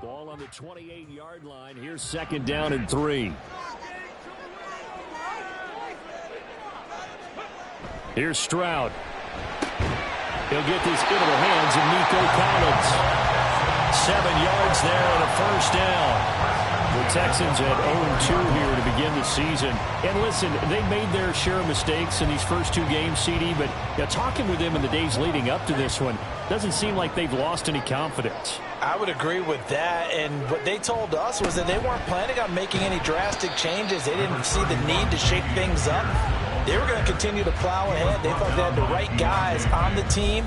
Ball on the 28-yard line. Here's 2nd down and 3. Here's Stroud. He'll get this into the hands of Nico Collins. 7 yards there and a first down. The Texans at 0-2 here to begin the season. And listen, they made their share of mistakes in these first 2 games, CD, but talking with them in the days leading up to this one, doesn't seem like they've lost any confidence. I would agree with that, and what they told us was that they weren't planning on making any drastic changes. They didn't see the need to shake things up. They were going to continue to plow ahead. They thought they had the right guys on the team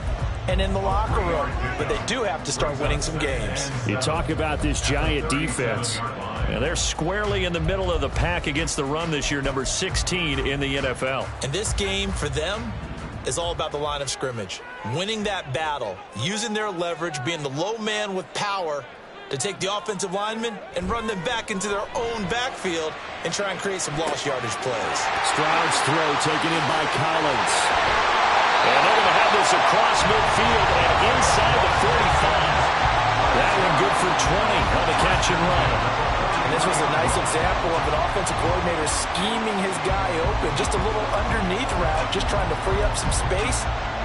and in the locker room, but they do have to start winning some games. You talk about this Giant defense. And they're squarely in the middle of the pack against the run this year, number 16 in the NFL. And this game for them is all about the line of scrimmage. Winning that battle, using their leverage, being the low man with power to take the offensive linemen and run them back into their own backfield and try and create some lost yardage plays. Stroud's throw taken in by Collins. And they're going to have this across midfield and inside the 45. That one good for 20 on the catch and run. And this was a nice example of an offensive coordinator scheming his guy open. Just a little underneath route, just trying to free up some space,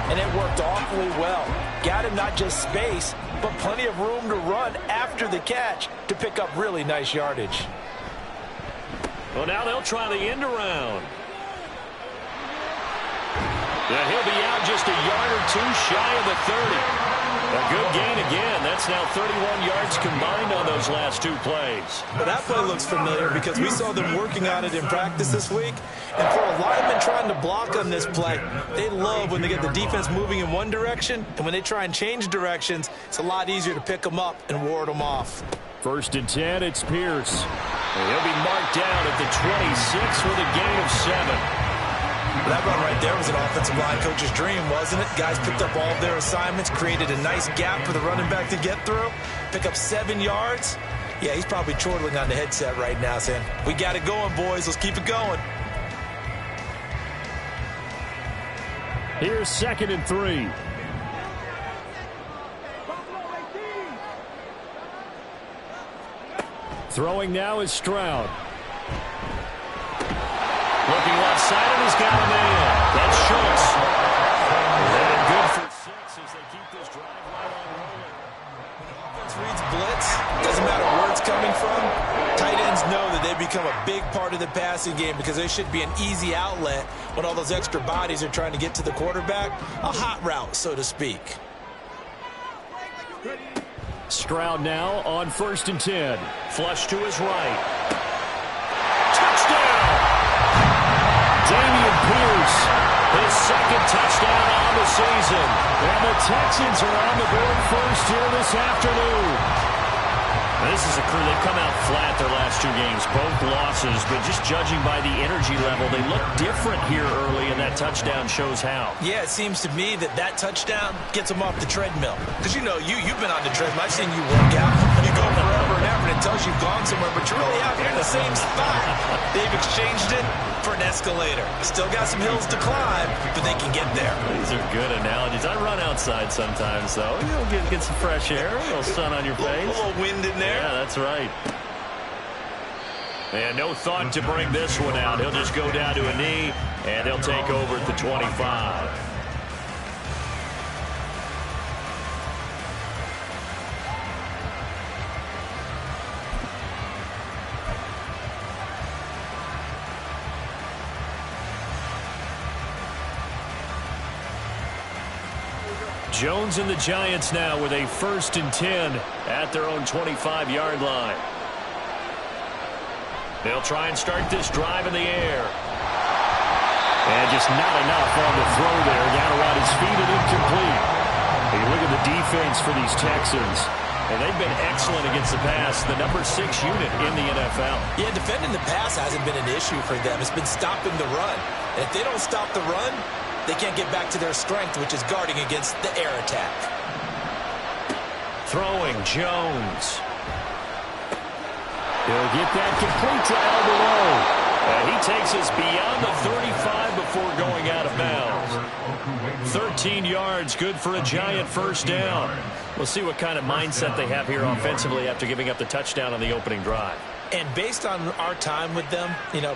and it worked awfully well. Got him not just space, but plenty of room to run after the catch to pick up really nice yardage. Well, now they'll try the end around. Yeah, he'll be out just a yard or 2 shy of the 30. A good gain again. That's now 31 yards combined on those last 2 plays. Well, that play looks familiar because we saw them working on it in practice this week. And for a lineman trying to block on this play, they love when they get the defense moving in one direction. And when they try and change directions, it's a lot easier to pick them up and ward them off. 1st and 10, it's Pierce. And he'll be marked down at the 26 with a gain of 7. That run right there was an offensive line coach's dream, wasn't it? Guys picked up all of their assignments, created a nice gap for the running back to get through, pick up 7 yards. Yeah, he's probably chortling on the headset right now saying, we got it going, boys. Let's keep it going. Here's 2nd and 3. Throwing now is Stroud. Looking left side, and he's got a man. That's Schultz. And good for 6 as they keep this drive right on rolling. Offense reads blitz. Doesn't matter where it's coming from. Tight ends know that they become a big part of the passing game because they should be an easy outlet when all those extra bodies are trying to get to the quarterback. A hot route, so to speak. Stroud now on 1st and 10. Flush to his right. Touchdown! Dameon Pierce, his 2nd touchdown on the season. And the Texans are on the board first here this afternoon. This is a crew, they've come out flat their last 2 games, both losses, but just judging by the energy level, they look different here early, and that touchdown shows how. Yeah, it seems to me that touchdown gets them off the treadmill. Because, you've been on the treadmill. I've seen you work out. You go forever and ever, and it tells you've gone somewhere, but you're really out here in the same spot. They've exchanged it for an escalator. Still got some hills to climb, but they can get there. These are good analogies. I run outside sometimes, though. You'll get some fresh air, a little sun on your face. A little wind in there. Yeah, that's right. And no thought to bring this one out. He'll just go down to a knee, and they'll take over at the 25. Jones and the Giants now with a 1st and 10 at their own 25-yard line. They'll try and start this drive in the air. And just not enough on the throw there. Down around his feet and incomplete. Hey, look at the defense for these Texans. And they've been excellent against the pass, the number 6 unit in the NFL. Yeah, defending the pass hasn't been an issue for them. It's been stopping the run. And if they don't stop the run, they can't get back to their strength, which is guarding against the air attack. Throwing Jones. He'll get that complete to Albereau. He takes us beyond the 35 before going out of bounds. 13 yards, good for a Giant first down. We'll see what kind of mindset they have here offensively after giving up the touchdown on the opening drive. And based on our time with them,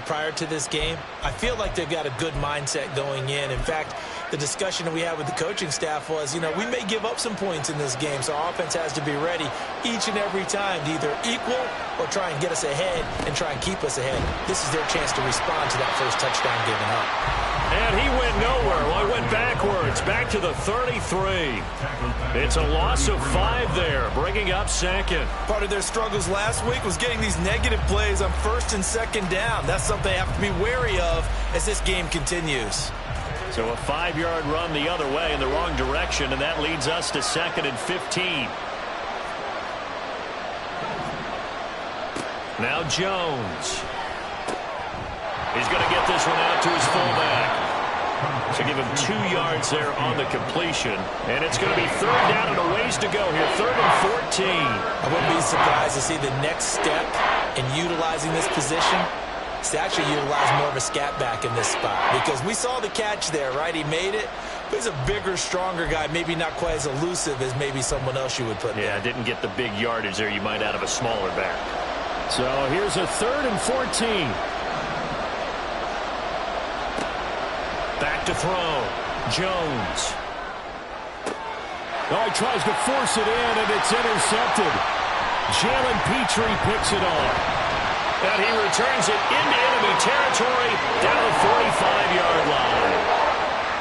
prior to this game, I feel like they've got a good mindset going in. In fact, the discussion that we had with the coaching staff was, we may give up some points in this game, so our offense has to be ready each and every time to either equal or try and get us ahead and try and keep us ahead. This is their chance to respond to that first touchdown given up. And he went nowhere. Well, he went backwards, back to the 33. It's a loss of 5 there, bringing up second. Part of their struggles last week was getting these negative plays on first and second down. That's something they have to be wary of as this game continues. So a 5-yard run the other way in the wrong direction, and that leads us to 2nd and 15. Now Jones. He's going to get this one out to his fullback. So give him 2 yards there on the completion. And it's going to be 3rd down and a ways to go here. 3rd and 14. I wouldn't be surprised to see the next step in utilizing this position is to actually utilize more of a scat back in this spot. Because we saw the catch there, right? He made it. But he's a bigger, stronger guy, maybe not quite as elusive as maybe someone else you would put there. Yeah, didn't get the big yardage there you might out of a smaller back. So here's a 3rd and 14. Back to throw. Jones. Oh, he tries to force it in, and it's intercepted. Jalen Petrie picks it off. And he returns it into enemy territory down the 45-yard line.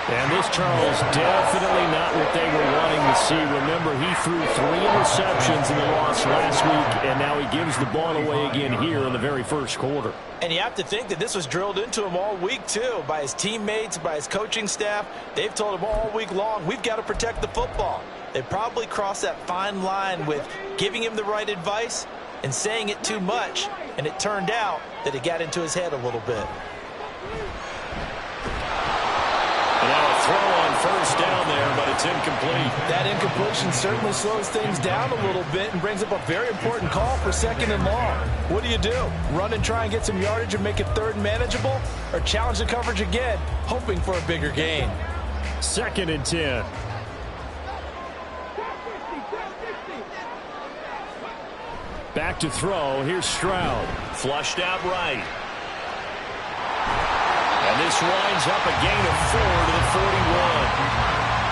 And this, Charles, definitely not what they were wanting to see. Remember, he threw 3 interceptions in the loss last week, and now he gives the ball away again here in the very first quarter. And you have to think that this was drilled into him all week, too, by his teammates, by his coaching staff. They've told him all week long, we've got to protect the football. They probably crossed that fine line with giving him the right advice and saying it too much, and it turned out that it got into his head a little bit. And now a throw on first down there, but it's incomplete. That incompletion certainly slows things down a little bit and brings up a very important call for 2nd and long. What do? Run and try and get some yardage and make it 3rd and manageable? Or challenge the coverage again, hoping for a bigger gain? 2nd and 10. Back to throw. Here's Stroud. Flushed out right. And this winds up a gain of 4 to the 41.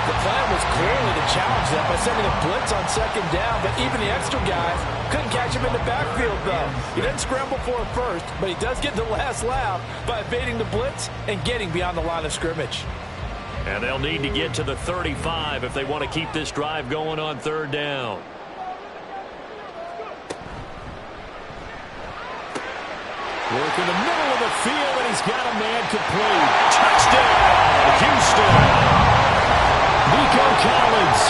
The plan was clearly to challenge them by sending a blitz on 2nd down, but even the extra guys couldn't catch him in the backfield, though. He doesn't scramble for it first, but he does get the last laugh by evading the blitz and getting beyond the line of scrimmage. And they'll need to get to the 35 if they want to keep this drive going on 3rd down. Work in the middle of the field, and he's got a man complete. Touchdown, Houston. Nico Collins,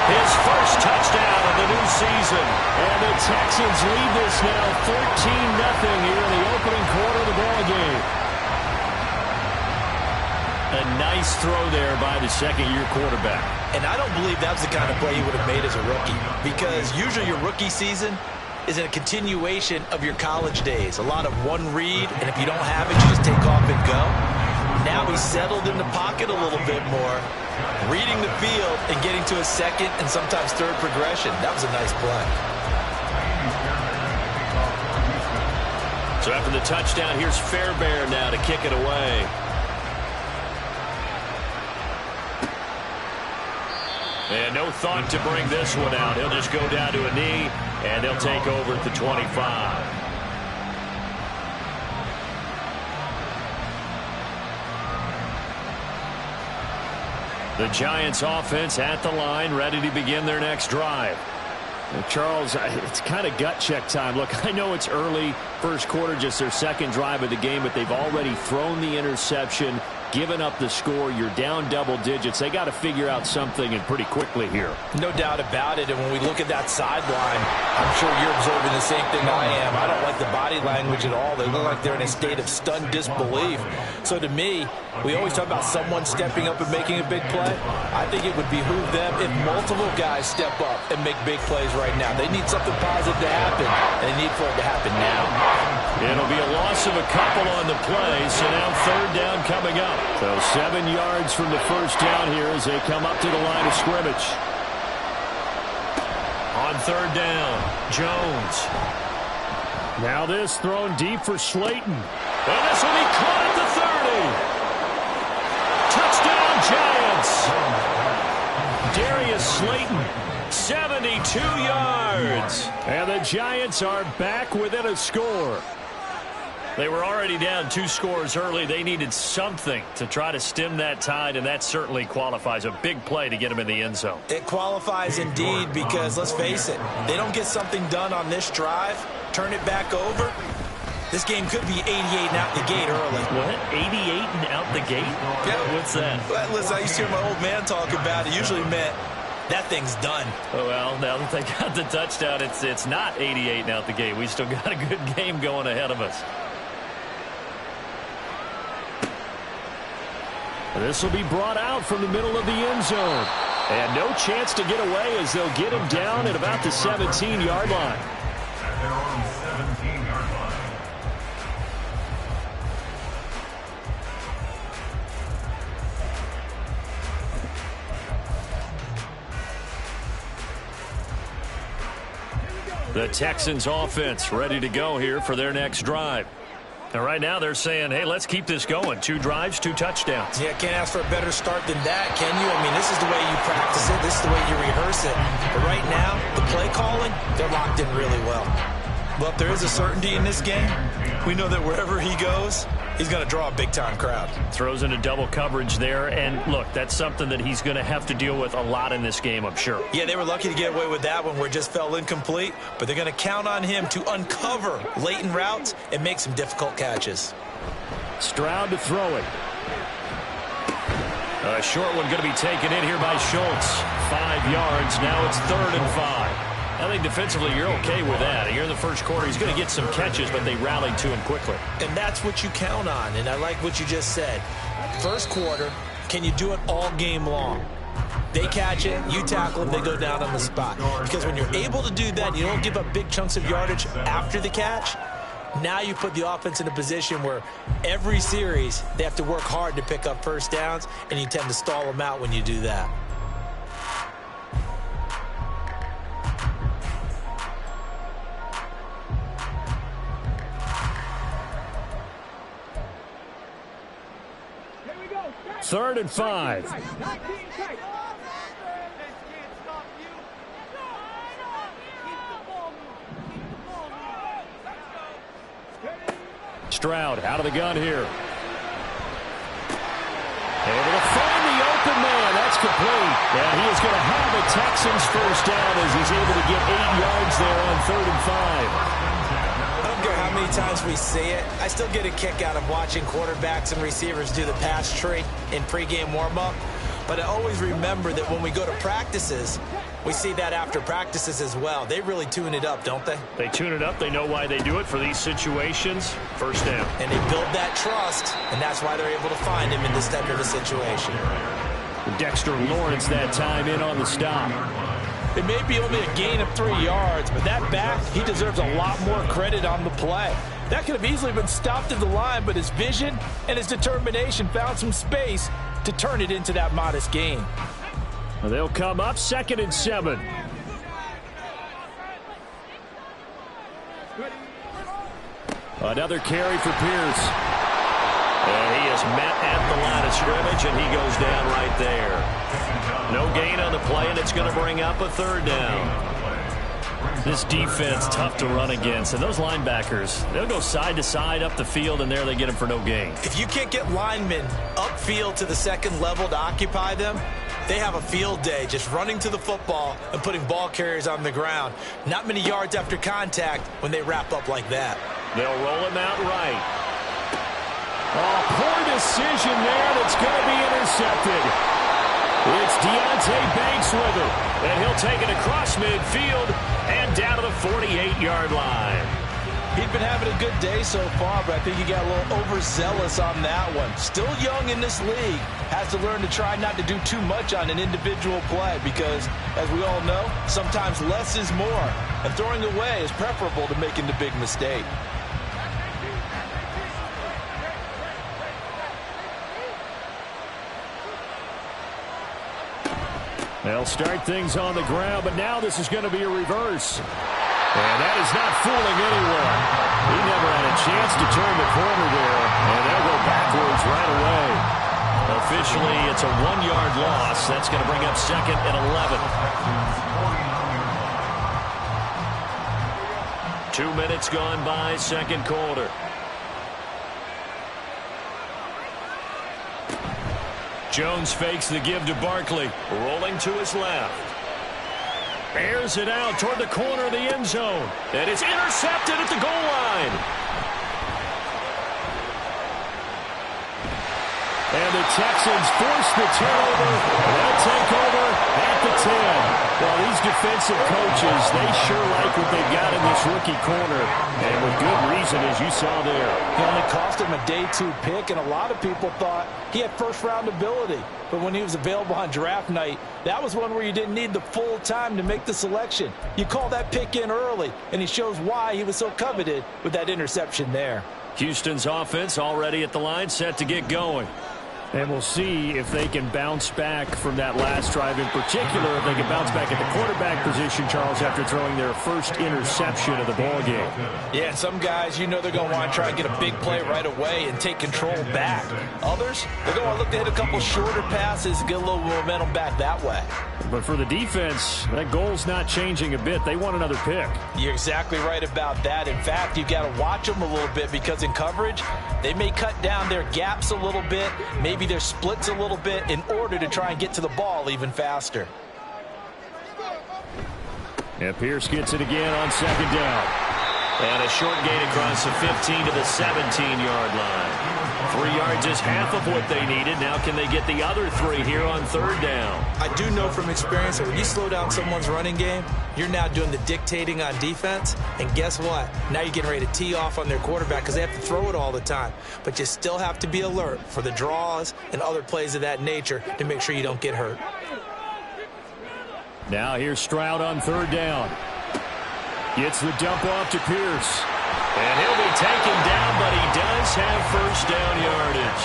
his first touchdown of the new season. And the Texans lead this now 13-0 here in the opening quarter of the ball game. A nice throw there by the second-year quarterback. And I don't believe that was the kind of play he would have made as a rookie, because usually your rookie season is a continuation of your college days. A lot of one read, and if you don't have it, you just take off and go. Now he's settled in the pocket a little bit more, reading the field and getting to a 2nd and sometimes 3rd progression. That was a nice play. So after the touchdown, here's Fairbairn now to kick it away. And no thought to bring this one out. He'll just go down to a knee, and they'll take over at the 25. The Giants offense at the line, ready to begin their next drive. Charles, it's kind of gut check time. Look, I know it's early, first quarter, just their 2nd drive of the game, but they've already thrown the interception, given up the score. You're down double digits. They got to figure out something, and pretty quickly here. No doubt about it. And when we look at that sideline, I'm sure you're observing the same thing I am. I don't like the body language at all. They look like they're in a state of stunned disbelief. So to me, we always talk about someone stepping up and making a big play. I think it would behoove them if multiple guys step up and make big plays right now. They need something positive to happen, and they need for it to happen now. It'll be a loss of a couple on the play, so now third down coming up. So 7 yards from the first down here as they come up to the line of scrimmage. On third down, Jones. Now this thrown deep for Slayton. And this will be caught at the 30. Touchdown, Giants. Darius Slayton, 72 yards. And the Giants are back within a score. They were already down 2 scores early. They needed something to try to stem that tide, and that certainly qualifies. A big play to get them in the end zone. It qualifies indeed because, let's face it, they don't get something done on this drive, turn it back over, this game could be 88 and out the gate early. What? 88 and out the gate? Yeah. What's that? Well, listen, I used to hear my old man talk about it. Usually meant that thing's done. Oh, well, now that they got the touchdown, it's not 88 and out the gate. We still got a good game going ahead of us. This will be brought out from the middle of the end zone. And no chance to get away as they'll get him down at about the 17-yard line. They're on the 17-yard line. The Texans offense ready to go here for their next drive. And right now they're saying, hey, let's keep this going. 2 drives, 2 touchdowns. Yeah, can't ask for a better start than that, can you? I mean, this is the way you practice it. This is the way you rehearse it. But right now, the play calling, they're locked in really well. Well, if there is a certainty in this game, we know that wherever he goes, he's going to draw a big-time crowd. Throws into double coverage there. And, look, that's something that he's going to have to deal with a lot in this game, I'm sure. Yeah, they were lucky to get away with that one where it just fell incomplete. But they're going to count on him to uncover latent routes and make some difficult catches. Stroud to throw it. A short one going to be taken in here by Schultz. 5 yards. Now it's 3rd and 5. I think defensively you're okay with that. Here in the first quarter, he's going to get some catches, but they rallied to him quickly. And that's what you count on, and I like what you just said. First quarter, can you do it all game long? They catch it, you tackle them, they go down on the spot. Because when you're able to do that, you don't give up big chunks of yardage after the catch, now you put the offense in a position where every series they have to work hard to pick up first downs, and you tend to stall them out when you do that. Third and 5. Stroud out of the gun here. Able to find the open man. That's complete. And he is going to have a Texans first down as he's able to get 8 yards there on 3rd and 5. I don't care how many times we see it. I still get a kick out of watching quarterbacks and receivers do the pass tree in pregame warm-up. But I always remember that when we go to practices, we see that after practices as well. They really tune it up, don't they? They tune it up. They know why they do it for these situations. First down. And they build that trust, and that's why they're able to find him in this type of a situation. Dexter Lawrence that time in on the stop. It may be only a gain of 3 yards, but that back, he deserves a lot more credit on the play. That could have easily been stopped at the line, but his vision and his determination found some space to turn it into that modest gain. They'll come up 2nd and 7. Another carry for Pierce. And he is met at the line of scrimmage, and he goes down right there. No gain on the play, and it's going to bring up a 3rd down. This defense, tough to run against. And those linebackers, they'll go side to side up the field, and there they get them for no gain. If you can't get linemen upfield to the second level to occupy them, they have a field day just running to the football and putting ball carriers on the ground. Not many yards after contact when they wrap up like that. They'll roll him out right. Oh, poor decision there. That's going to be intercepted. It's Deonte Banks with it. And he'll take it across midfield and down to the 48-yard line. He'd been having a good day so far, but I think he got a little overzealous on that one. Still young in this league. Has to learn to try not to do too much on an individual play because, as we all know, sometimes less is more. And throwing away is preferable to making the big mistake. They'll start things on the ground, but now this is going to be a reverse. And that is not fooling anyone. He never had a chance to turn the corner there, and they'll go backwards right away. Officially, it's a 1-yard loss. That's going to bring up 2nd and 11. 2 minutes gone by, second quarter. Jones fakes the give to Barkley, rolling to his left. Airs it out toward the corner of the end zone. And it's intercepted at the goal line. And the Texans force the turnover. They'll take over at the 10. Well, these defensive coaches, they sure like what they've got in this rookie corner. And with good reason, as you saw there. He only cost him a day 2 pick, and a lot of people thought he had first-round ability. But when he was available on draft night, that was one where you didn't need the full time to make the selection. You call that pick in early, and he shows why he was so coveted with that interception there. Houston's offense already at the line, set to get going. And we'll see if they can bounce back from that last drive, in particular if they can bounce back at the quarterback position, Charles, after throwing their first interception of the ballgame. Yeah, some guys, you know they're going to want to try and get a big play right away and take control back. Others, they're going to want to look to hit a couple shorter passes and get a little momentum back that way. But for the defense, that goal's not changing a bit. They want another pick. You're exactly right about that. In fact, you've got to watch them a little bit because in coverage, they may cut down their gaps a little bit, maybe their splits a little bit in order to try and get to the ball even faster. And Pierce gets it again on second down. And a short gain across the 15 to the 17-yard line. 3 yards is half of what they needed. Now can they get the other 3 here on third down? I do know from experience that when you slow down someone's running game, you're now doing the dictating on defense. And guess what? Now you're getting ready to tee off on their quarterback because they have to throw it all the time. But you still have to be alert for the draws and other plays of that nature to make sure you don't get hurt. Now here's Stroud on third down. Gets the dump off to Pierce. And he'll be taken down, but he does have first down yardage.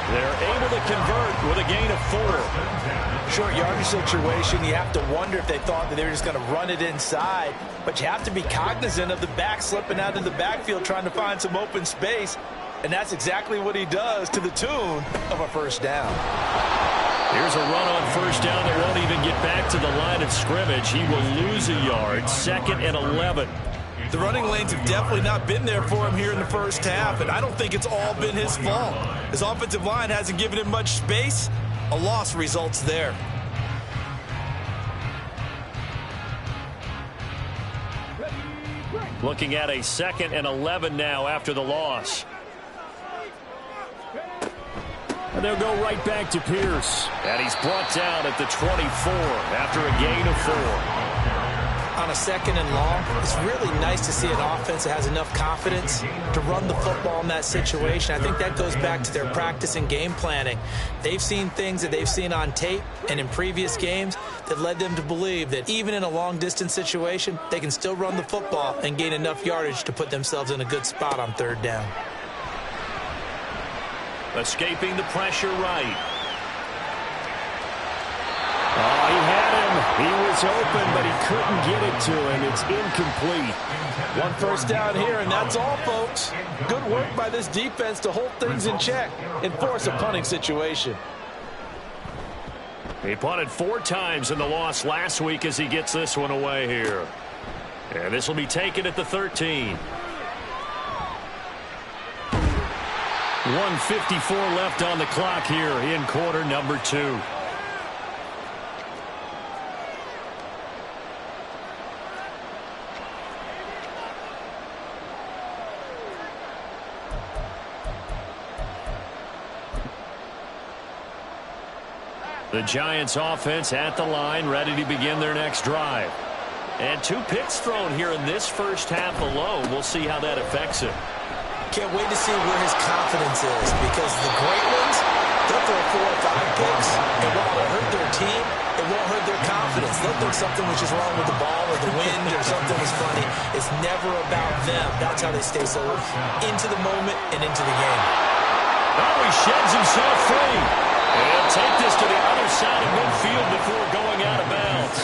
They're able to convert with a gain of 4. Short yardage situation, you have to wonder if they thought that they were just going to run it inside. But you have to be cognizant of the back slipping out of the backfield trying to find some open space. And that's exactly what he does to the tune of a first down. Here's a run on first down that won't even get back to the line of scrimmage. He will lose a yard. 2nd and 11. The running lanes have definitely not been there for him here in the first half, and I don't think it's all been his fault. His offensive line hasn't given him much space. A loss results there. Looking at a 2nd and 11 now after the loss. And they'll go right back to Pierce. And he's brought down at the 24 after a gain of 4. On a 2nd and long, it's really nice to see an offense that has enough confidence to run the football in that situation. I think that goes back to their practice and game planning. They've seen things that they've seen on tape and in previous games that led them to believe that even in a long-distance situation, they can still run the football and gain enough yardage to put themselves in a good spot on third down. Escaping the pressure right. Oh, he had him. He was open, but he couldn't get it to him. It's incomplete. 1 first down here, and that's all, folks. Good work by this defense to hold things in check and force a punting situation. He punted 4 times in the loss last week as he gets this one away here. And this will be taken at the 13. 1:54 left on the clock here in quarter number 2. The Giants offense at the line, ready to begin their next drive. And 2 picks thrown here in this first half alone. We'll see how that affects him. Can't wait to see where his confidence is, because the great ones, they'll throw 4 or 5 picks, and while it'll hurt their team, it won't hurt their confidence. They'll think something was just wrong with the ball or the wind or something was funny. It's never about them. That's how they stay so into the moment and into the game. Oh, he sheds himself free. And take this to the other side of midfield before going out of bounds.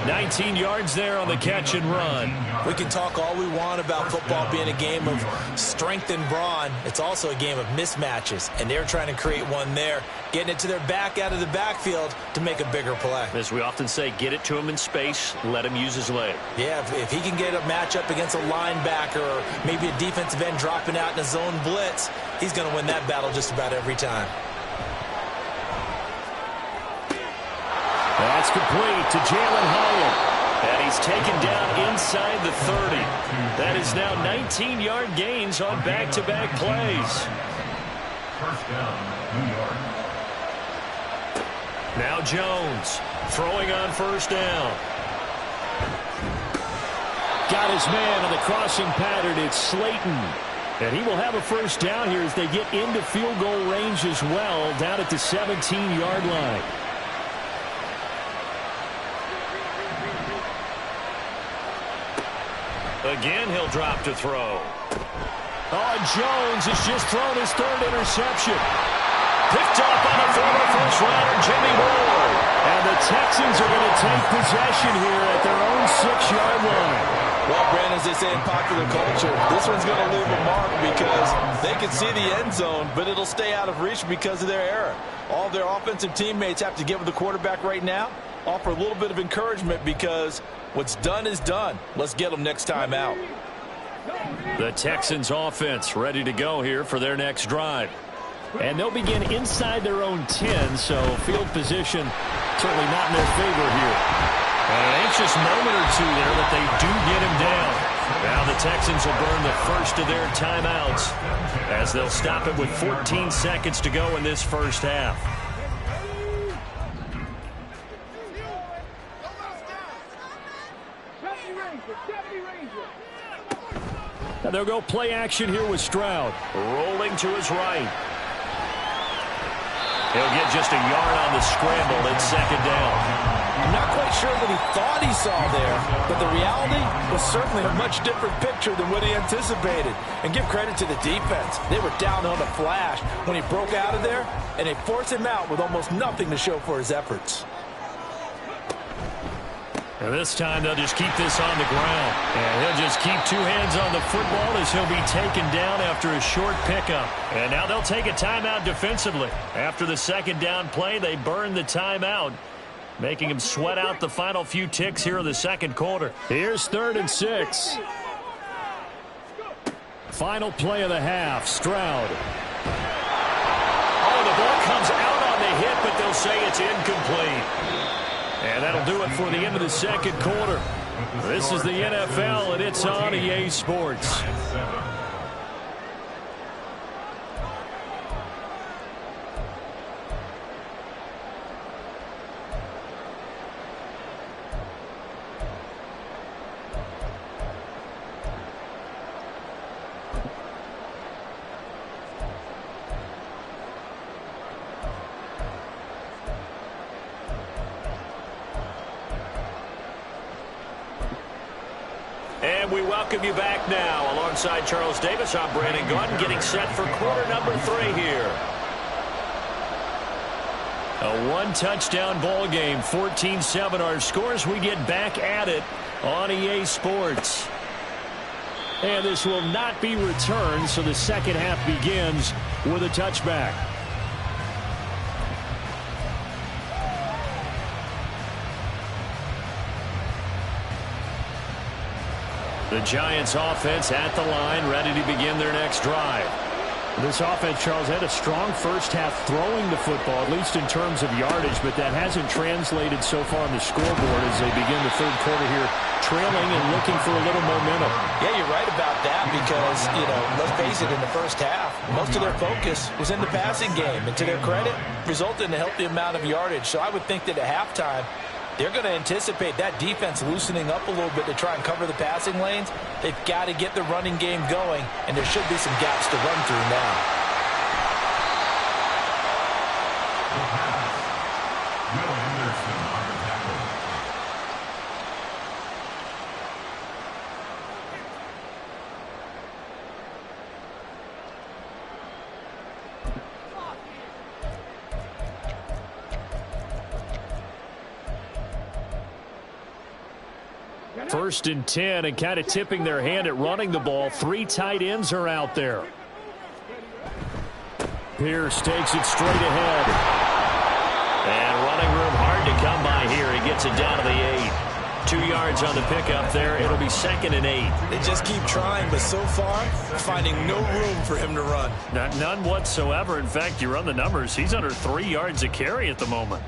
19 yards there on the catch and run. We can talk all we want about football being a game of strength and brawn. It's also a game of mismatches, and they're trying to create one there, getting it to their back out of the backfield to make a bigger play. As we often say, get it to him in space, let him use his leg. Yeah, if he can get a matchup against a linebacker or maybe a defensive end dropping out in a zone blitz, he's going to win that battle just about every time. That's complete to Jalen Hyatt. And he's taken down inside the 30. That is now 19-yard gains on back-to-back plays. First down, New York. Now Jones throwing on first down. Got his man on the crossing pattern. It's Slayton. And he will have a first down here as they get into field goal range as well, down at the 17-yard line. Again, he'll drop to throw. Oh, Jones has just thrown his third interception. Picked up on a former first-rounder, Jimmy Ward. And the Texans are going to take possession here at their own 6-yard line. Well, Brandon, as they say in popular culture, this one's going to leave a mark because they can see the end zone, but it'll stay out of reach because of their error. All their offensive teammates have to give the quarterback right now, offer a little bit of encouragement because what's done is done. Let's get them next time out. The Texans offense ready to go here for their next drive. And they'll begin inside their own 10, so field position certainly not in their favor here. An anxious moment or two there, but they do get him down. Now the Texans will burn the first of their timeouts as they'll stop it with 14 seconds to go in this first half. And they'll go play action here with Stroud. Rolling to his right. He'll get just a yard on the scramble. It's second down. I'm not quite sure what he thought he saw there, but the reality was certainly a much different picture than what he anticipated. And give credit to the defense. They were down on a flash when he broke out of there, and they forced him out with almost nothing to show for his efforts. And this time they'll just keep this on the ground. And he'll just keep two hands on the football as he'll be taken down after a short pickup. And now they'll take a timeout defensively. After the second down play, they burn the timeout, making him sweat out the final few ticks here in the second quarter. Here's 3rd and 6. Final play of the half, Stroud. Oh, the ball comes out on the hit, but they'll say it's incomplete. And that'll do it for the end of the second quarter. This is the NFL, and it's on EA Sports. And we welcome you back now. Alongside Charles Davis, I'm Brandon Gunn, getting set for quarter number 3 here. A one-touchdown ball game, 14-7 our scores. We get back at it on EA Sports. And this will not be returned, so the second half begins with a touchback. The Giants offense at the line, ready to begin their next drive. This offense, Charles, had a strong first half throwing the football, at least in terms of yardage, but that hasn't translated so far on the scoreboard as they begin the third quarter here, trailing and looking for a little momentum. Yeah, you're right about that because, let's face it, in the first half, most of their focus was in the passing game. And to their credit, resulted in a healthy amount of yardage. So I would think that at halftime, they're going to anticipate that defense loosening up a little bit to try and cover the passing lanes. They've got to get the running game going, and there should be some gaps to run through now. Will Anderson on the tackle. First and 10, and kind of tipping their hand at running the ball. 3 tight ends are out there. Pierce takes it straight ahead. And running room hard to come by here. He gets it down to the 8. 2 yards on the pickup there. It'll be 2nd and 8. They just keep trying, but so far, finding no room for him to run. None whatsoever. In fact, you run the numbers. He's under 3 yards a carry at the moment.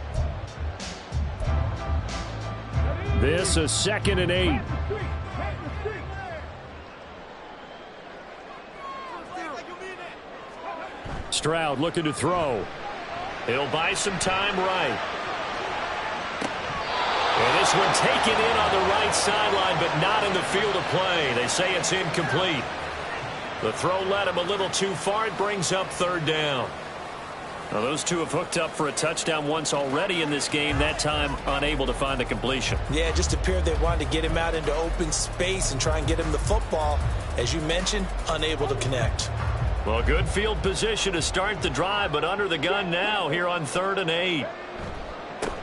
This is 2nd and 8. Stroud looking to throw. He'll buy some time right. And this one taken in on the right sideline, but not in the field of play. They say it's incomplete. The throw led him a little too far. It brings up 3rd down. Now, those two have hooked up for a touchdown once already in this game, that time unable to find the completion. Yeah, it just appeared they wanted to get him out into open space and try and get him the football. As you mentioned, unable to connect. Well, good field position to start the drive, but under the gun now here on 3rd and 8.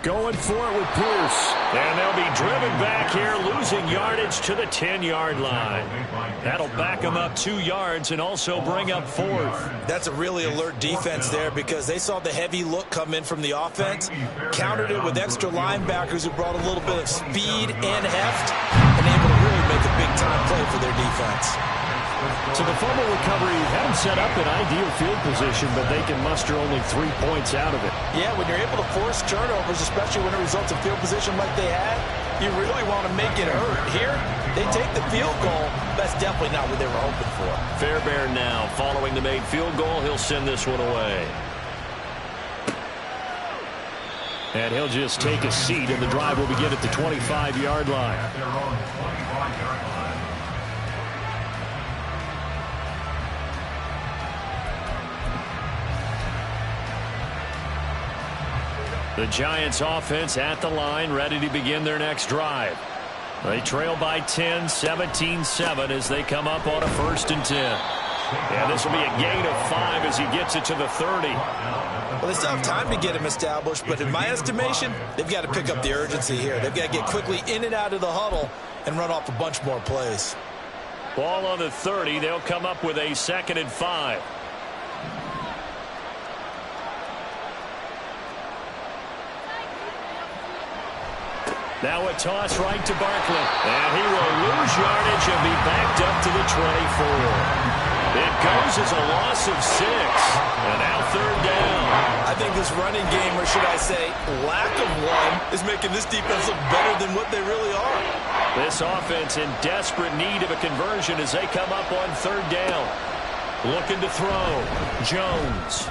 Going for it with Pierce. And they'll be driven back here, losing yardage to the 10-yard line. That'll back them up 2 yards and also bring up 4th. That's a really alert defense there because they saw the heavy look come in from the offense, countered it with extra linebackers who brought a little bit of speed and heft, and able to really make a big-time play for their defense. So the fumble recovery had them set up in ideal field position, but they can muster only 3 points out of it. Yeah, when you're able to force turnovers, especially when it results in field position like they had, you really want to make it hurt. Here, they take the field goal. That's definitely not what they were hoping for. Fairbairn now following the made field goal. He'll send this one away. And he'll just take a seat, and the drive will begin at the 25-yard line. At their own 25-yard line. The Giants offense at the line, ready to begin their next drive. They trail by 10, 17-7 as they come up on a 1st and 10. And this will be a gain of 5 as he gets it to the 30. Well, they still have time to get him established, but in my estimation, they've got to pick up the urgency here. They've got to get quickly in and out of the huddle and run off a bunch more plays. Ball on the 30. They'll come up with a 2nd and 5. Now a toss right to Barkley. And he will lose yardage and be backed up to the 24. It goes as a loss of 6. And now 3rd down. I think this running game, or should I say lack of one, is making this defense look better than what they really are. This offense in desperate need of a conversion as they come up on 3rd down. Looking to throw. Jones.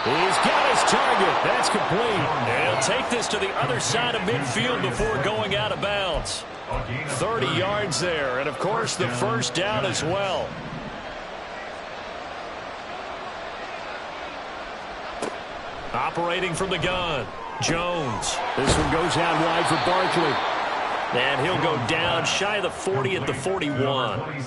He's got his target. That's complete. And he'll take this to the other side of midfield before going out of bounds. 30 yards there. And, of course, the 1st down as well. Operating from the gun. Jones. This one goes out wide for Barkley. And he'll go down shy of the 40 at the 41.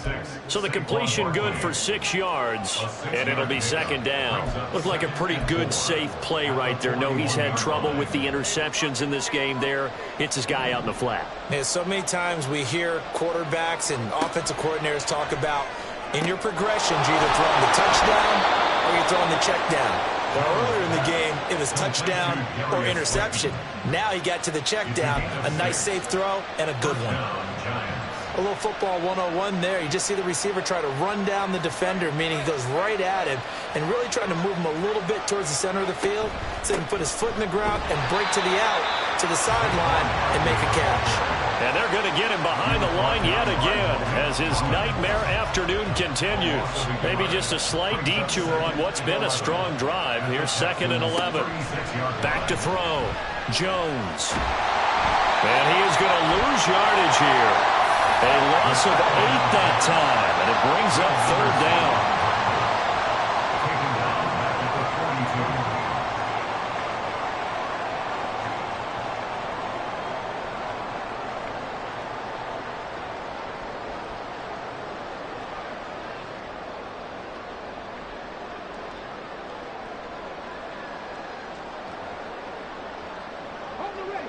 So the completion good for 6 yards, and it'll be 2nd down. Looked like a pretty good, safe play right there. No, he's had trouble with the interceptions in this game there. It's his guy out in the flat. Yeah, so many times we hear quarterbacks and offensive coordinators talk about in your progressions, you're either throwing the touchdown or you're throwing the check down. Well, earlier in the game, it was touchdown or interception. Now he got to the check down, a nice safe throw, and a good one. A little football 101 there. You just see the receiver try to run down the defender, meaning he goes right at him and really trying to move him a little bit towards the center of the field so he can put his foot in the ground and break to the out, to the sideline, and make a catch. And they're going to get him behind the line yet again as his nightmare afternoon continues. Maybe just a slight detour on what's been a strong drive. Here's 2nd and 11. Back to throw. Jones. And he is going to lose yardage here. A loss of 8 that time, and it brings up 3rd down.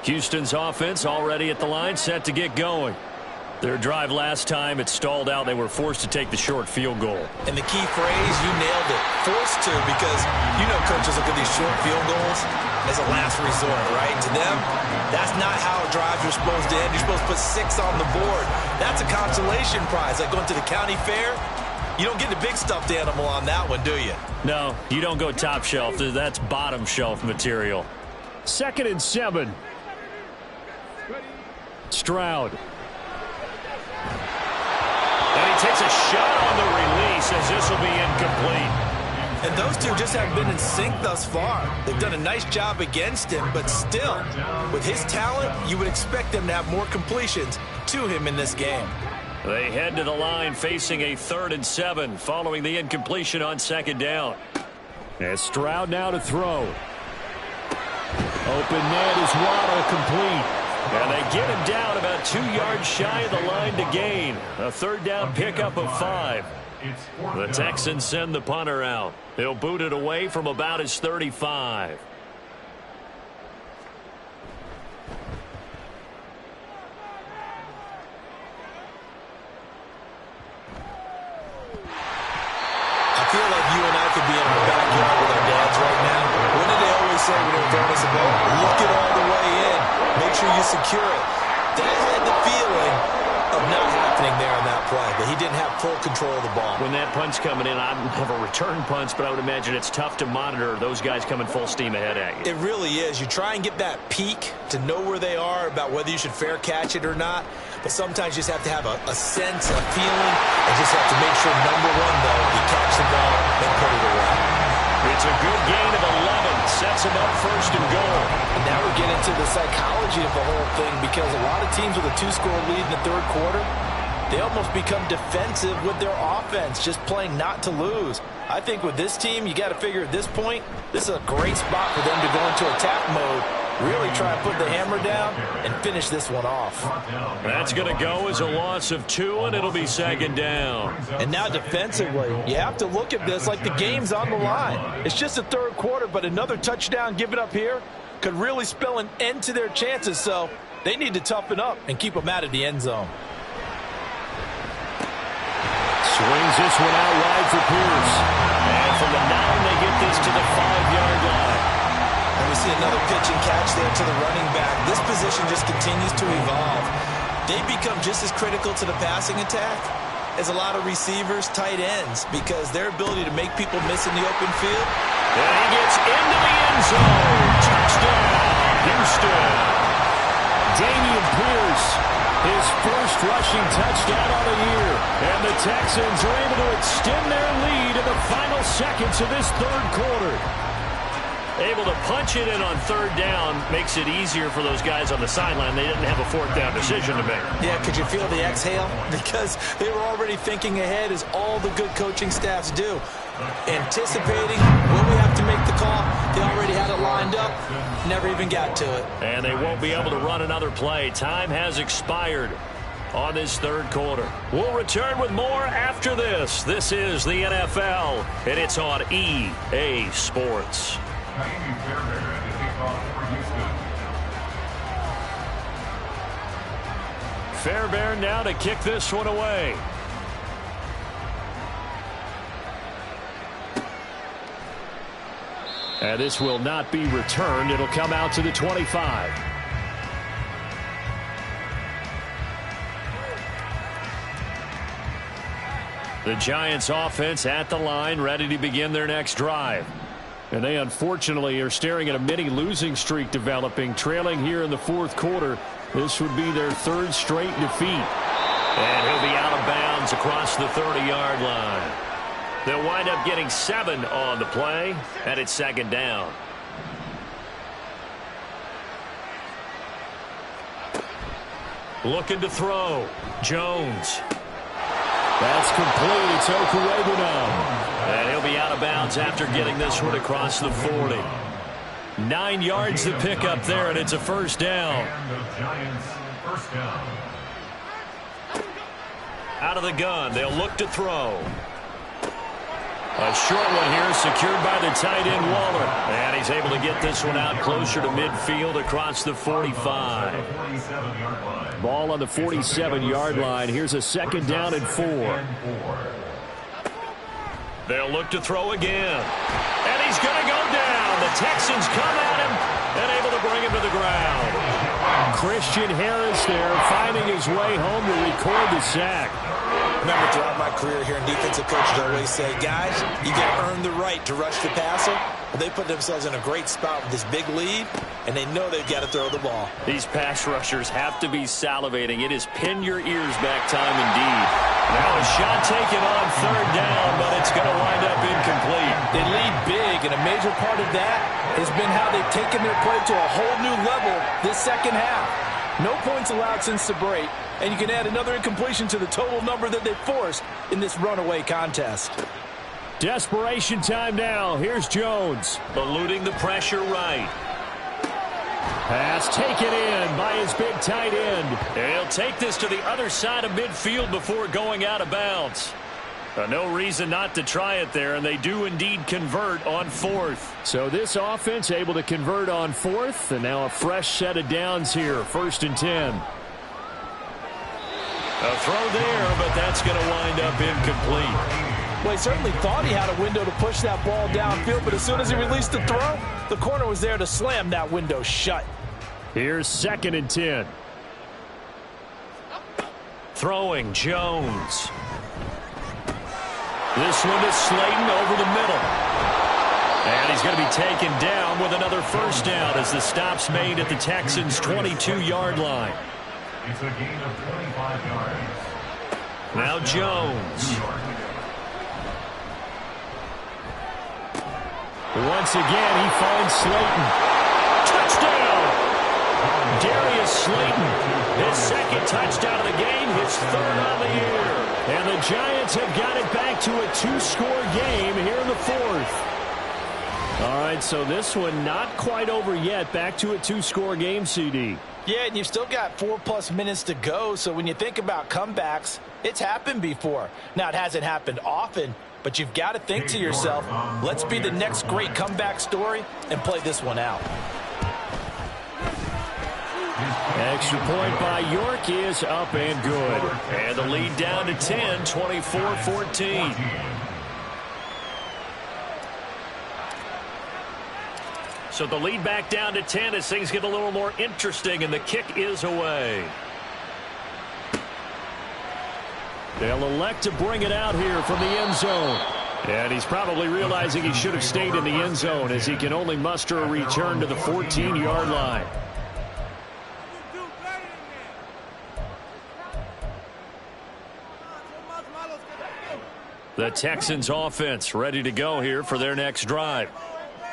Houston's offense already at the line, set to get going. Their drive last time, it stalled out. They were forced to take the short field goal. And the key phrase, you nailed it, forced to, because you know coaches look at these short field goals as a last resort, right? To them, that's not how drives are supposed to end. You're supposed to put 6 on the board. That's a consolation prize, like going to the county fair. You don't get the big stuffed animal on that one, do you? No, you don't go top shelf. That's bottom shelf material. 2nd and 7. Stroud. And he takes a shot on the release as this will be incomplete. And those two just have been in sync thus far. They've done a nice job against him, but still, with his talent, you would expect them to have more completions to him in this game. They head to the line facing a 3rd and 7 following the incompletion on 2nd down. As Stroud now to throw. Open man is Waddle, complete. And they get him down about 2 yards shy of the line to gain. A 3rd down pickup of 5. The Texans send the punter out. He'll boot it away from about his 35. I feel like you and I could be in our backyard with our dads right now. What did they always say when they were throwing us a ball? Look it all the way in. Make sure you secure it. That had the feeling of not happening there on that play, that he didn't have full control of the ball. When that punch coming in, I don't have a return punch, but I would imagine it's tough to monitor those guys coming full steam ahead at you. It really is. You try and get that peak to know where they are about whether you should fair catch it or not, but sometimes you just have to have a sense, a feeling, and just have to make sure, number one, though, you catch the ball and put it away. It's a good gain of 11. Sets him up 1st and goal. And now we get into the psychology of the whole thing, because a lot of teams with a 2-score lead in the 3rd quarter, they almost become defensive with their offense, just playing not to lose. I think with this team, you got to figure at this point, this is a great spot for them to go into attack mode, really try to put the hammer down and finish this one off. That's going to go as a loss of 2, and it'll be 2nd down. And now defensively, you have to look at this like the game's on the line. It's just the 3rd quarter, but another touchdown given up here could really spell an end to their chances, so they need to toughen up and keep them out of the end zone. Swings this one out wide for Pierce. And from the 9, they get this to the 5-yard line. And we see another pitch and catch there to the running back. This position just continues to evolve. They become just as critical to the passing attack as a lot of receivers, tight ends, because their ability to make people miss in the open field. And he gets into the end zone. Touchdown, Houston. Damian Pierce, his first rushing touchdown on the year. And the Texans are able to extend their lead in the final seconds of this 3rd quarter. Able to punch it in on 3rd down makes it easier for those guys on the sideline. They didn't have a 4th down decision to make. Yeah, could you feel the exhale? Because they were already thinking ahead, as all the good coaching staffs do. Anticipating when we have to make the call. They already had it lined up. Never even got to it. And they won't be able to run another play. Time has expired on this 3rd quarter. We'll return with more after this. This is the NFL, and it's on EA Sports. Fairbairn now to kick this one away. And this will not be returned. It'll come out to the 25. The Giants offense at the line, ready to begin their next drive. And they unfortunately are staring at a mini losing streak developing, trailing here in the 4th quarter. This would be their 3rd straight defeat. And he'll be out of bounds across the 30-yard line. They'll wind up getting 7 on the play, and it's 2nd down. Looking to throw. Jones. That's complete. It's Okuegbunam. And he'll be out of bounds after getting this one across the 40. 9 yards to pick up there, and it's a 1st down. Out of the gun. They'll look to throw. A short one here, secured by the tight end Waller. And he's able to get this one out closer to midfield across the 45. Ball on the 47-yard line. Here's a 2nd down and 4. They'll look to throw again. And he's going to go down. The Texans come at him and able to bring him to the ground. Christian Harris there finding his way home to record the sack. Remember, throughout my career here in defensive coaches always say, guys, you got to earn the right to rush the passer. Well, they put themselves in a great spot with this big lead, and they know they've got to throw the ball. These pass rushers have to be salivating. It is pin your ears back time indeed. Now a shot taken on 3rd down, but it's going to wind up incomplete. They lead big, and a major part of that has been how they've taken their play to a whole new level this second half. No points allowed since the break, and you can add another incompletion to the total number that they forced in this runaway contest. Desperation time now. Here's Jones. Eluding the pressure right. Pass taken in by his big tight end. And he'll take this to the other side of midfield before going out of bounds. No reason not to try it there, and they do indeed convert on 4th. So this offense able to convert on 4th, and now a fresh set of downs here, 1st and 10. A throw there, but that's going to wind up incomplete. Well, he certainly thought he had a window to push that ball downfield, but as soon as he released the throw, the corner was there to slam that window shut. Here's 2nd and 10. Throwing Jones. This one to Slayton over the middle. And he's going to be taken down with another 1st down as the stop's made at the Texans' 22-yard line. It's a gain of 25 yards. Now Jones. Once again, he finds Slayton. Touchdown! Darius Slayton, his 2nd touchdown of the game, his 3rd on the year. And the Giants have got it back to a 2-score game here in the 4th. All right, so this one not quite over yet. Back to a 2-score game, CD. Yeah, and you've still got 4+ minutes to go, so when you think about comebacks, it's happened before. Now, it hasn't happened often, but you've got to think to yourself, let's be the next great comeback story and play this one out. Extra point by York is up and good. And the lead down to 10, 24-14. So the lead back down to 10 as things get a little more interesting, and the kick is away. They'll elect to bring it out here from the end zone. And he's probably realizing he should have stayed in the end zone as he can only muster a return to the 14-yard line. The Texans offense ready to go here for their next drive.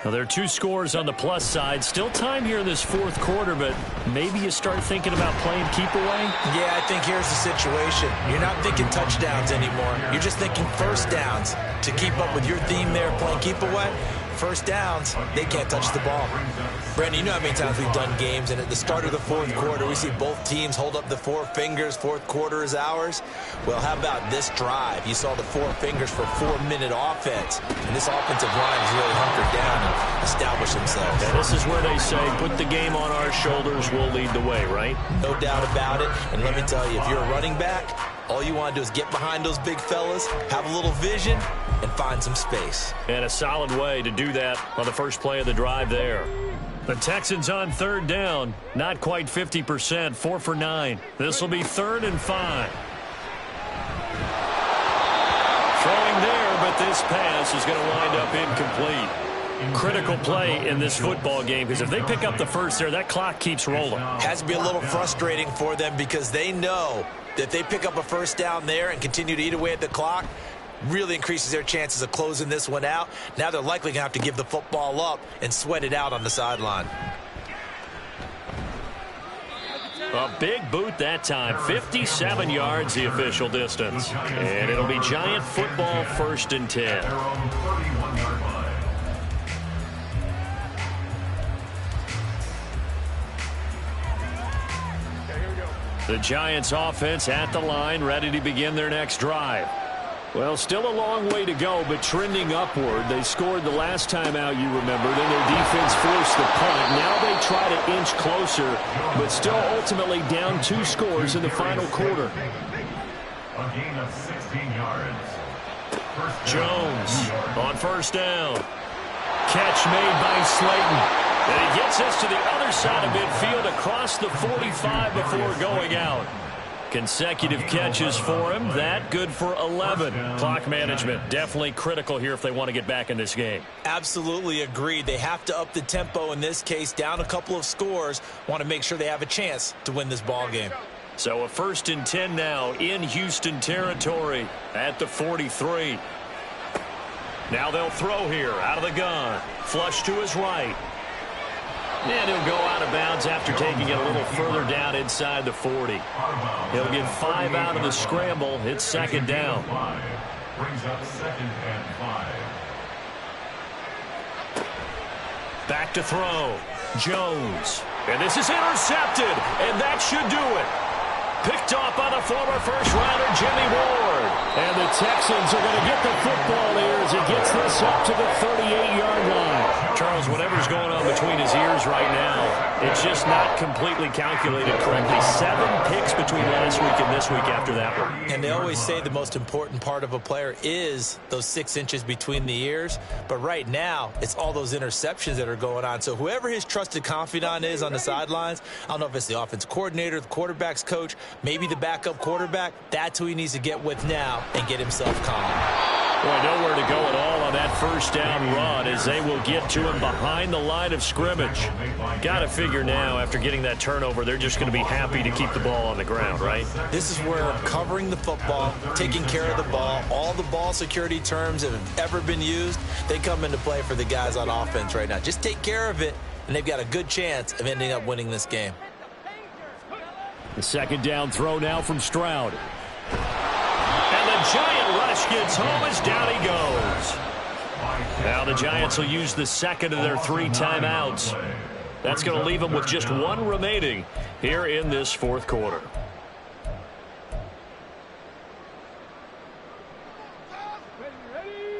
Now, there are 2 scores on the plus side. Still time here in this 4th quarter, but maybe you start thinking about playing keep away? Yeah, I think here's the situation. You're not thinking touchdowns anymore. You're just thinking 1st downs. To keep up with your theme there, playing keep away, 1st downs, they can't touch the ball. Brandon, you know how many times we've done games, and at the start of the 4th quarter, we see both teams hold up the 4 fingers, 4th quarter is ours. Well, how about this drive? You saw the 4 fingers for 4-minute offense, and this offensive line has really hunkered down and established themselves. And this is where they say, put the game on our shoulders, we'll lead the way, right? No doubt about it, and let me tell you, if you're a running back, all you want to do is get behind those big fellas, have a little vision, and find some space. And a solid way to do that on the first play of the drive there. The Texans on 3rd down, not quite 50%, 4 for 9. This will be 3rd and 5. Throwing there, but this pass is going to wind up incomplete. Critical play in this football game, because if they pick up the first there, that clock keeps rolling. Has to be a little frustrating for them because they know that if they pick up a 1st down there and continue to eat away at the clock, really increases their chances of closing this one out. Now they're likely going to have to give the football up and sweat it out on the sideline. A big boot that time. 57 yards the official distance. And it'll be Giant football 1st and 10. The Giants offense at the line, ready to begin their next drive. Well, still a long way to go, but trending upward. They scored the last time out, you remember. Then their defense forced the punt. Now they try to inch closer, but still ultimately down 2 scores in the final quarter. A gain of 16 yards. Jones on first down. Catch made by Slayton. And he gets us to the other side of midfield across the 45 before going out. Consecutive catches for him. That good for 11. Clock management definitely critical here if they want to get back in this game. Absolutely agreed. They have to up the tempo in this case. Down a couple of scores. Want to make sure they have a chance to win this ball game. So a 1st and 10 now in Houston territory at the 43. Now they'll throw here out of the gun. Flush to his right. And he'll go out of bounds after taking it a little further down inside the 40. He'll get 5 out of the scramble. It's 2nd down. Brings up 2nd and 5. Back to throw. Jones. And this is intercepted. And that should do it. Picked off by the former first-rounder Jimmy Ward. And the Texans are going to get the football here as he gets this up to the 38-yard line. Charles, whatever's going on between his ears right now, it's just not completely calculated correctly. 7 picks between last week and this week after that one. And they always say the most important part of a player is those 6 inches between the ears. But right now, it's all those interceptions that are going on. So whoever his trusted confidant is on the sidelines, I don't know if it's the offensive coordinator, the quarterback's coach, maybe the backup quarterback, that's who he needs to get with now and get himself calm. Boy, nowhere to go at all on that first down run as they will get to him behind the line of scrimmage. Got to figure now after getting that turnover, they're just going to be happy to keep the ball on the ground, right? This is where covering the football, taking care of the ball, all the ball security terms that have ever been used, they come into play for the guys on offense right now. Just take care of it, and they've got a good chance of ending up winning this game. The 2nd down throw now from Stroud. And the Giant rush gets home as down he goes. Now the Giants will use the 2nd of their 3 timeouts. That's going to leave them with just 1 remaining here in this 4th quarter.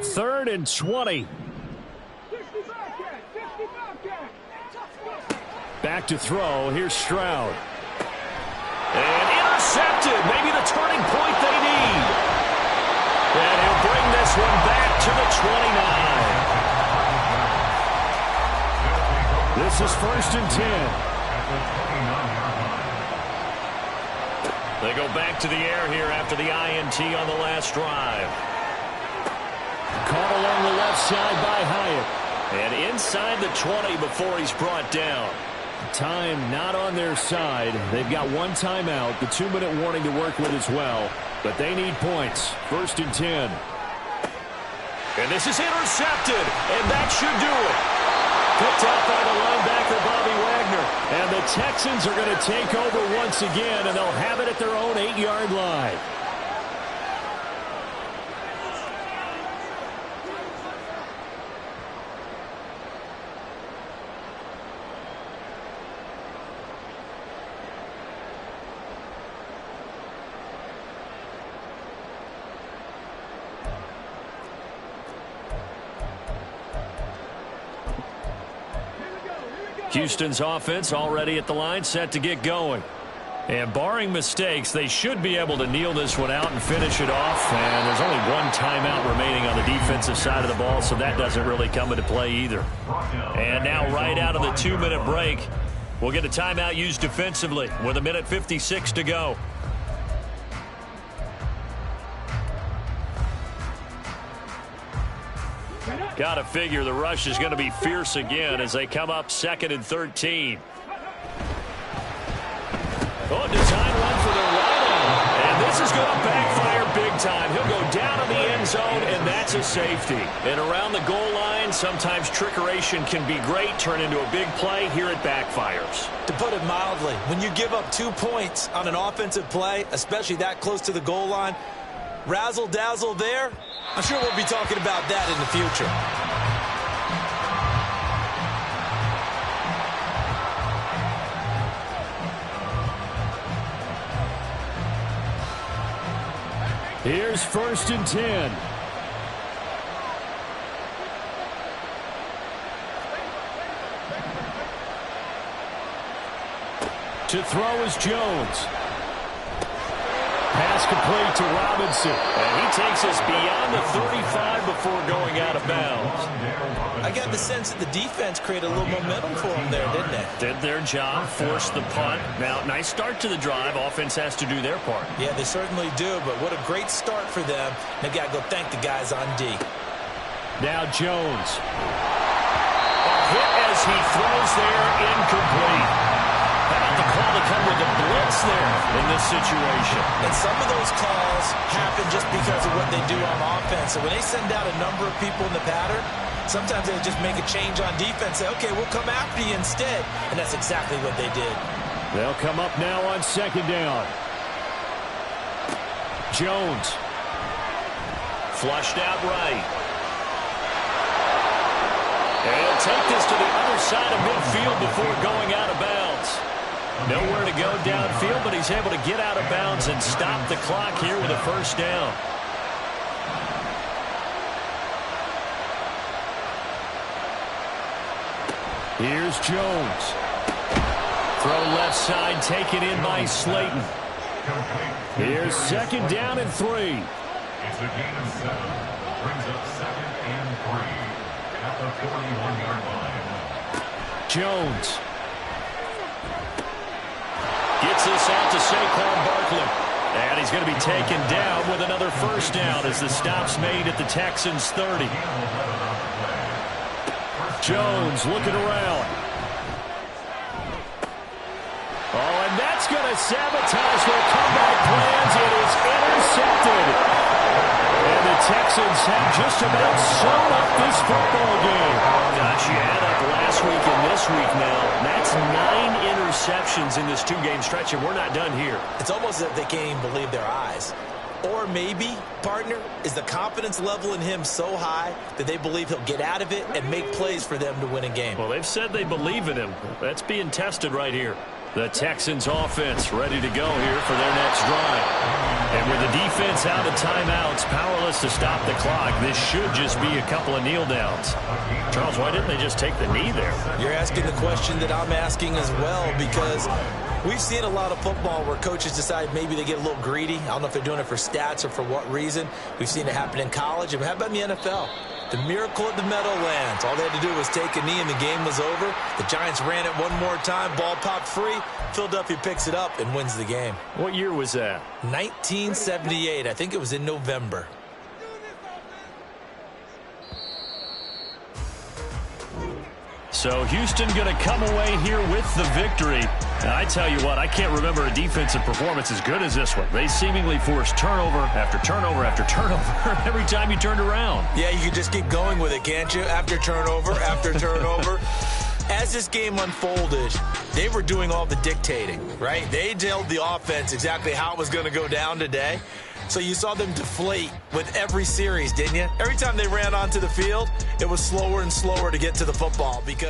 Third and 20. Back to throw. Here's Stroud. And intercepted. Maybe the turning point they need. And he'll bring this one back to the 29. This is 1st and 10. They go back to the air here after the INT on the last drive. Caught along the left side by Hyatt. And inside the 20 before he's brought down. Time not on their side. They've got 1 timeout, the 2-minute warning to work with as well. But they need points. 1st and 10. And this is intercepted, and that should do it. Picked out by the linebacker, Bobby Wagner. And the Texans are going to take over once again, and they'll have it at their own 8-yard line. Houston's offense already at the line, set to get going. And barring mistakes, they should be able to kneel this one out and finish it off. And there's only 1 timeout remaining on the defensive side of the ball, so that doesn't really come into play either. And now right out of the 2-minute break, we'll get a timeout used defensively with 1:56 to go. Got to figure the rush is going to be fierce again as they come up 2nd and 13. Oh, design run for the right. And this is going to backfire big time. He'll go down in the end zone, and that's a safety. And around the goal line, sometimes trickeration can be great, turn into a big play. Here it backfires. To put it mildly, when you give up 2 points on an offensive play, especially that close to the goal line, razzle-dazzle there, I'm sure we'll be talking about that in the future. Here's 1st and 10. To throw is Jones. Pass complete to Robinson. And he takes us beyond the 35 before going out of bounds. I got the sense that the defense created a little momentum for them there, didn't they? Did their job, forced the punt. Now, nice start to the drive. Offense has to do their part. Yeah, they certainly do, but what a great start for them. They got to go thank the guys on D. Now Jones. A hit as he throws there, incomplete. How about the call to come with a blitz there in this situation? And some of those calls happen just because of what they do on offense. So when they send out a number of people in the pattern, sometimes they just make a change on defense. Say, okay, we'll come after you instead. And that's exactly what they did. They'll come up now on 2nd down. Jones. Flushed out right. And he'll take this to the other side of midfield before going out of bounds. Nowhere to go downfield, but he's able to get out of bounds and stop the clock here with a 1st down. Here's Jones. Throw left side, taken in by Slayton. Here's 2nd down and 3. It's a gain of 7. Brings up 2nd and 3 at the 41-yard line. Jones. Gets this out to Saquon Barkley. And he's going to be taken down with another 1st down as the stop's made at the Texans' 30. Jones looking around. Oh, and that's going to sabotage their comeback plans. It is intercepted. And the Texans have just about sewn up this football game. Gosh, you add up last week and this week now. That's 9 interceptions in this 2-game stretch, and we're not done here. It's almost as if they can't even believe their eyes. Or maybe, partner, is the confidence level in him so high that they believe he'll get out of it and make plays for them to win a game. Well, they've said they believe in him. That's being tested right here. The Texans offense ready to go here for their next drive. And with the defense out of timeouts, powerless to stop the clock, this should just be a couple of kneel downs. Charles, why didn't they just take the knee there? You're asking the question that I'm asking as well, because we've seen a lot of football where coaches decide maybe they get a little greedy. I don't know if they're doing it for stats or for what reason. We've seen it happen in college. And how about in the NFL? The miracle at the Meadowlands. All they had to do was take a knee and the game was over. The Giants ran it one more time. Ball popped free. Philadelphia picks it up and wins the game. What year was that? 1978. I think it was in November. So Houston going to come away here with the victory. Now, I tell you what, I can't remember a defensive performance as good as this one. They seemingly forced turnover after turnover after turnover every time you turned around. Yeah, you can just keep going with it, can't you? After turnover, after turnover. As this game unfolded, they were doing all the dictating, right? They told the offense exactly how it was going to go down today. So you saw them deflate with every series, didn't you? Every time they ran onto the field, it was slower and slower to get to the football because